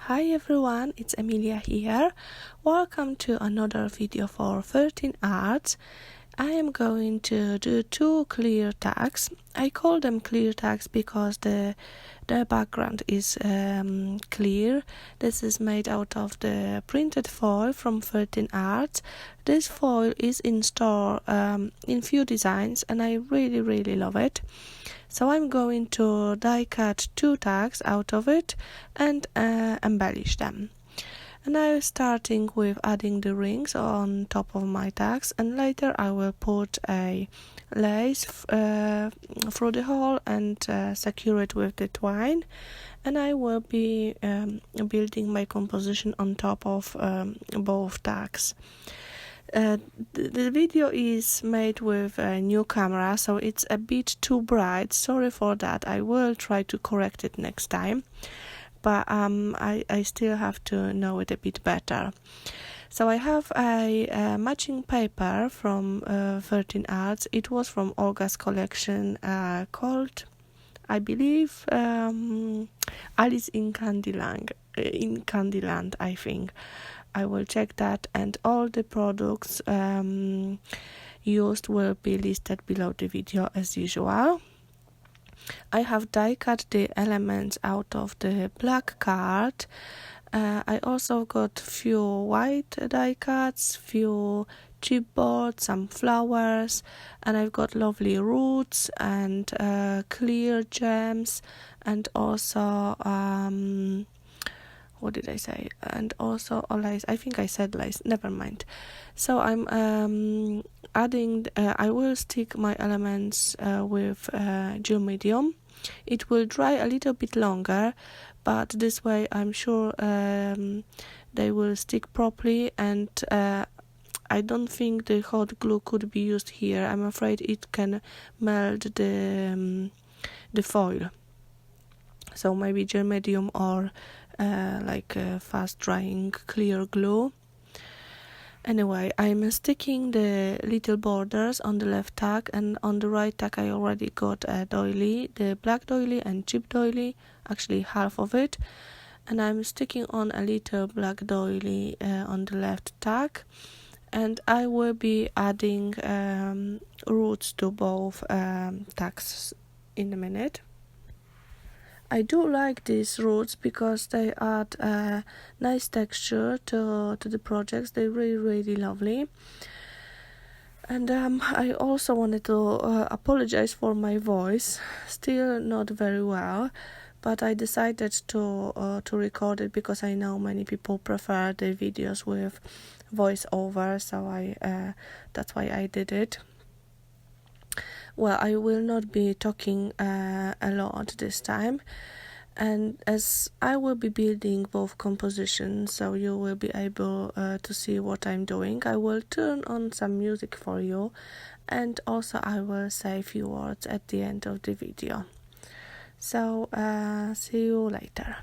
Hi everyone, it's Emilia here. Welcome to another video for 13 Arts. I am going to do two clear tags. I call them clear tags because the background is clear. This is made out of the printed foil from 13 Arts. This foil is in store in few designs and I really love it. So I'm going to die cut two tags out of it and embellish them. And I'm starting with adding the rings on top of my tags, and later I will put a lace through the hole and secure it with the twine. And I will be building my composition on top of both tags. The video is made with a new camera, so it's a bit too bright. Sorry for that. I will try to correct it next time, but I still have to know it a bit better. So I have a matching paper from 13 Arts. It was from Olga's collection called, I believe, Alice in Candyland, I think. I will check that, and all the products used will be listed below the video as usual. I have die cut the elements out of the black card. I also got few white die cuts, few chipboard, some flowers, and I've got lovely roots and clear gems, and also what did I say? And also lace. I think I said lace. Never mind. So I'm adding. I will stick my elements with gel medium. It will dry a little bit longer, but this way I'm sure they will stick properly. And I don't think the hot glue could be used here. I'm afraid it can melt the foil. So maybe gel medium or like fast drying clear glue. Anyway, I'm sticking the little borders on the left tag, and on the right tag I already got a doily, the black doily and chip doily, actually half of it, and I'm sticking on a little black doily on the left tag, and I will be adding roots to both tags in a minute. I do like these roots because they add a nice texture to the projects. They're really lovely. And I also wanted to apologize for my voice. Still not very well, but I decided to record it because I know many people prefer the videos with voiceover, so that's why I did it. Well, I will not be talking a lot this time, and as I will be building both compositions, so you will be able to see what I'm doing, I will turn on some music for you, and also I will say a few words at the end of the video. So, see you later.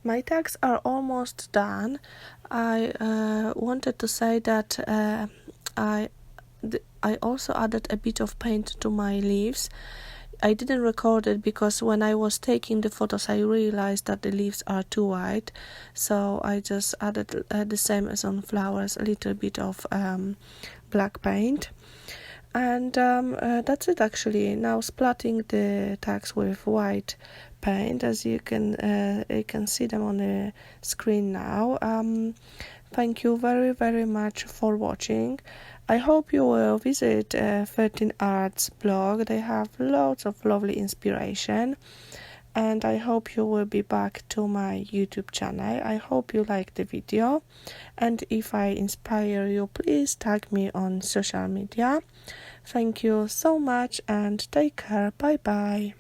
My tags are almost done. I wanted to say that I also added a bit of paint to my leaves. I didn't record it because when I was taking the photos I realized that the leaves are too white, so I just added the same as on flowers, a little bit of black paint. And that's it actually. Now splatting the tags with white paint, as you can see them on the screen now. Thank you very, very much for watching. I hope you will visit 13 Arts blog. They have lots of lovely inspiration. And I hope you will be back to my YouTube channel. I hope you like the video. And if I inspire you, please tag me on social media. Thank you so much and take care. Bye bye.